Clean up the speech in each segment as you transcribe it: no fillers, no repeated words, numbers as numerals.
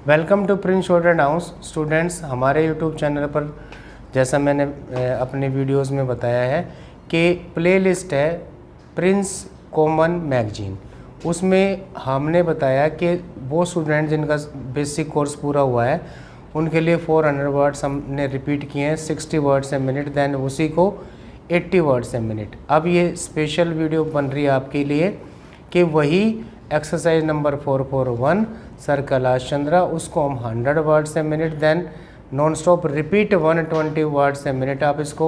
Welcome to prince shoulder house students. हमारे YouTube channel पर जैसा मैंने अपने वीडियोस में बताया है कि प्लेलिस्ट है प्रिंस कॉमन मैगजीन। उसमें हमने बताया कि वो स्टूडेंट जिनका बेसिक कोर्स पूरा हुआ है उनके लिए 400 वर्ड्स हमने रिपीट किए हैं 60 वर्ड्स ए मिनट, देन उसी को 80 वर्ड्स ए मिनट। अब ये स्पेशल वीडियो बन रही है आपके लिए कि वही exercise number 441 sir Kailash Chandra, उसको हम 100 words a minute, then non stop repeat 120 words a minute. आप इसको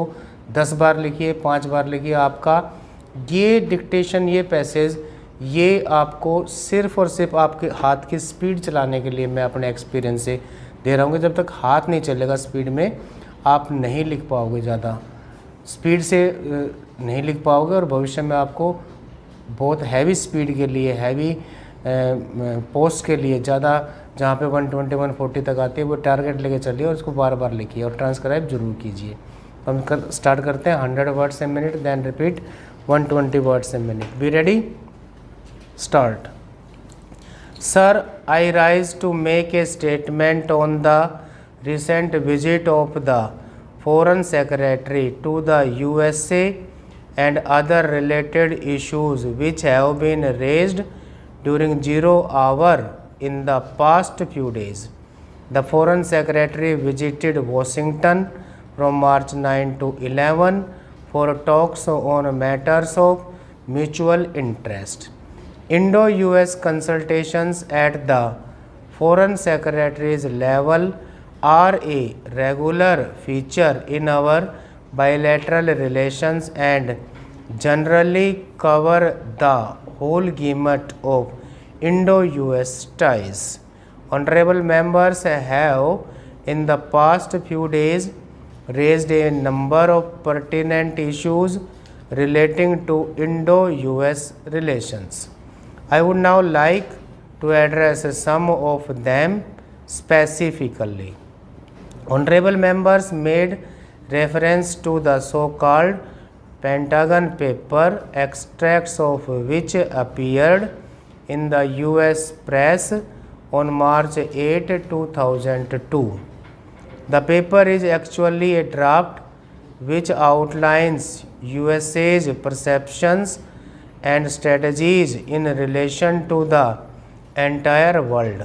10 बार लिखिए, 5 बार लिखिए। आपका ये डिक्टेशन, ये पैसेज, ये आपको सिर्फ और सिर्फ आपके हाथ की स्पीड चलाने के लिए मैं अपने एक्सपीरियंस से दे रहा हूँ कि जब तक हाथ नहीं चलेगा स्पीड में आप नहीं लिख पाओगे, ज़्यादा स्पीड से नहीं लिख पाओगे और भविष्य में आपको बहुत हैवी स्पीड के लिए, हैवी पोस्ट के लिए, ज़्यादा जहाँ पे 120 140 तक आती है वो टारगेट लेके चलिए और उसको बार बार लिखिए और ट्रांसक्राइब जरूर कीजिए। तो हम स्टार्ट करते हैं 100 words a minute, then repeat 120 words a minute. Be ready, start. Sir, I rise to make a statement on the recent visit of the Foreign Secretary to the USA and other related issues which have been raised during 0 hour in the past few days. The Foreign Secretary visited Washington from March 9 to 11 for talks on matters of mutual interest. Indo-US consultations at the Foreign Secretary's level are a regular feature in our bilateral relations and generally cover the whole gamut of Indo-US ties. Honorable members have in the past few days raised a number of pertinent issues relating to Indo-US relations. I would now like to address some of them specifically. Honorable members made reference to the so-called Pentagon paper, extracts of which appeared in the US press on March 8, 2002. The paper is actually a draft which outlines USA's perceptions and strategies in relation to the entire world.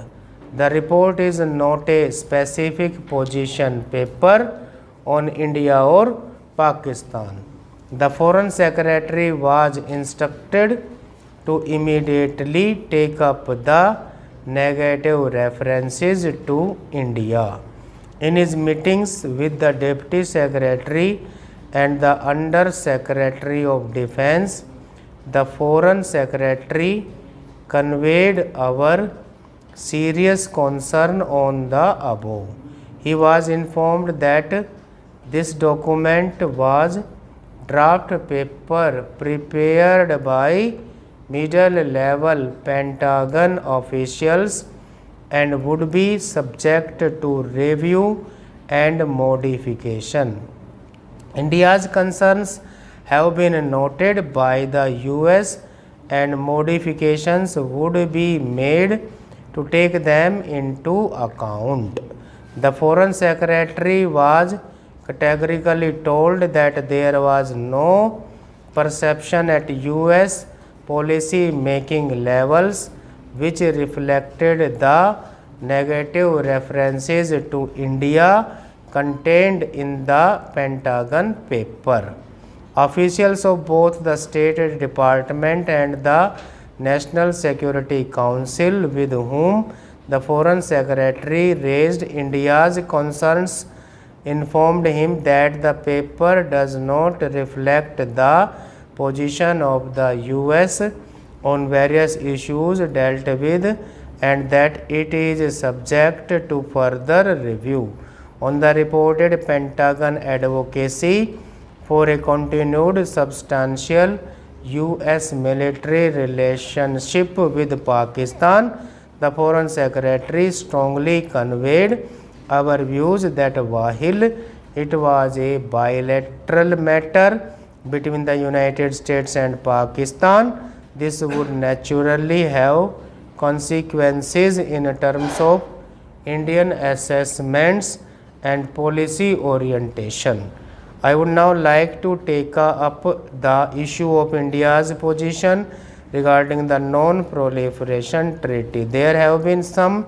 The report is not a specific position paper on India or Pakistan. The Foreign Secretary was instructed to immediately take up the negative references to India. In his meetings with the Deputy Secretary and the Under Secretary of Defense, the Foreign Secretary conveyed our serious concern on the above. He was informed that this document was draft paper prepared by middle-level Pentagon officials and would be subject to review and modification. India's concerns have been noted by the US and modifications would be made to take them into account. The Foreign Secretary was categorically told that there was no perception at US policy making levels which reflected the negative references to India contained in the Pentagon paper. Officials of both the State Department and the National Security Council with whom the Foreign Secretary raised India's concerns informed him that the paper does not reflect the position of the US on various issues dealt with and that it is subject to further review. On the reported Pentagon advocacy for a continued substantial US military relationship with Pakistan, the Foreign Secretary strongly conveyed our views that while it was a bilateral matter between the United States and Pakistan, this would naturally have consequences in terms of Indian assessments and policy orientation. I would now like to take up the issue of India's position regarding the Non-Proliferation Treaty. There have been some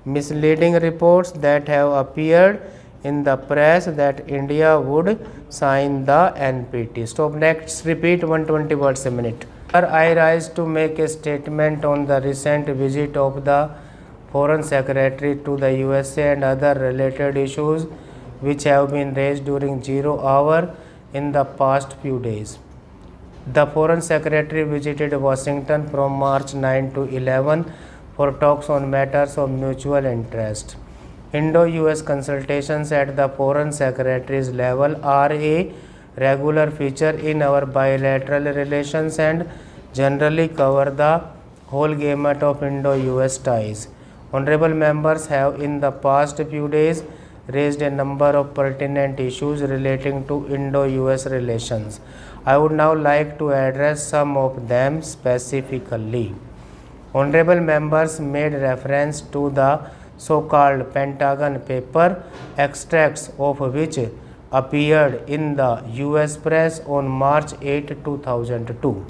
misleading reports that have appeared in the press that India would sign the NPT. Stop, next repeat 120 words a minute. I rise to make a statement on the recent visit of the Foreign Secretary to the USA and other related issues which have been raised during 0 hour in the past few days. The Foreign Secretary visited Washington from March 9 to 11 for talks on matters of mutual interest. Indo-US consultations at the Foreign Secretary's level are a regular feature in our bilateral relations and generally cover the whole gamut of Indo-US ties. Honorable members have in the past few days raised a number of pertinent issues relating to Indo-US relations. I would now like to address some of them specifically. Honorable members made reference to the so-called Pentagon paper, extracts of which appeared in the US press on March 8, 2002.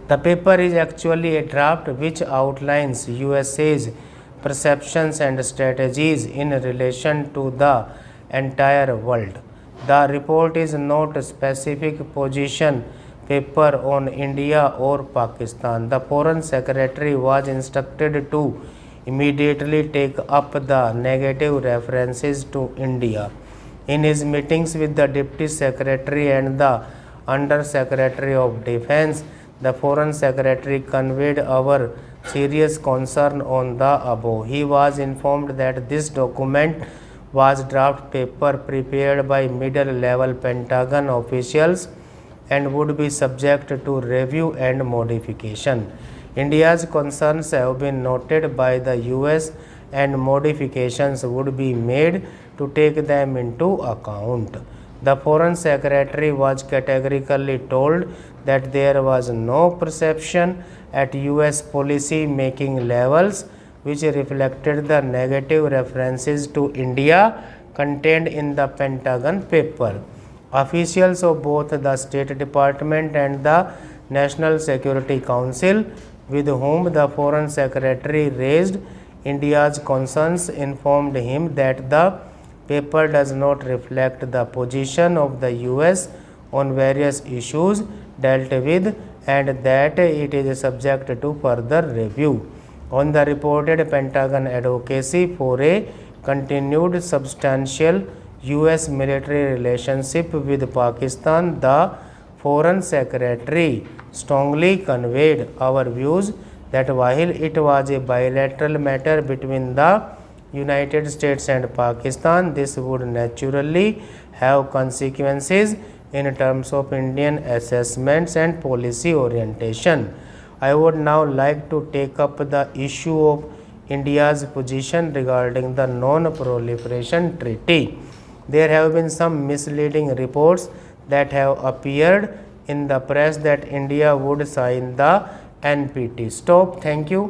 The paper is actually a draft which outlines USA's perceptions and strategies in relation to the entire world. The report is not a specific position paper on India or Pakistan. The Foreign Secretary was instructed to immediately take up the negative references to India. In his meetings with the Deputy Secretary and the Under Secretary of Defense, the Foreign Secretary conveyed our serious concern on the above. He was informed that this document was draft paper prepared by middle-level Pentagon officials and would be subject to review and modification. India's concerns have been noted by the US and modifications would be made to take them into account. The Foreign Secretary was categorically told that there was no perception at US policy making levels which reflected the negative references to India contained in the Pentagon paper. Officials of both the State Department and the National Security Council with whom the Foreign Secretary raised India's concerns informed him that the paper does not reflect the position of the US on various issues dealt with and that it is subject to further review. On the reported Pentagon advocacy for a continued substantial US military relationship with Pakistan, the Foreign Secretary strongly conveyed our views that while it was a bilateral matter between the United States and Pakistan, this would naturally have consequences in terms of Indian assessments and policy orientation. I would now like to take up the issue of India's position regarding the Non-Proliferation Treaty. There have been some misleading reports that have appeared in the press that India would sign the NPT. Stop. Thank you.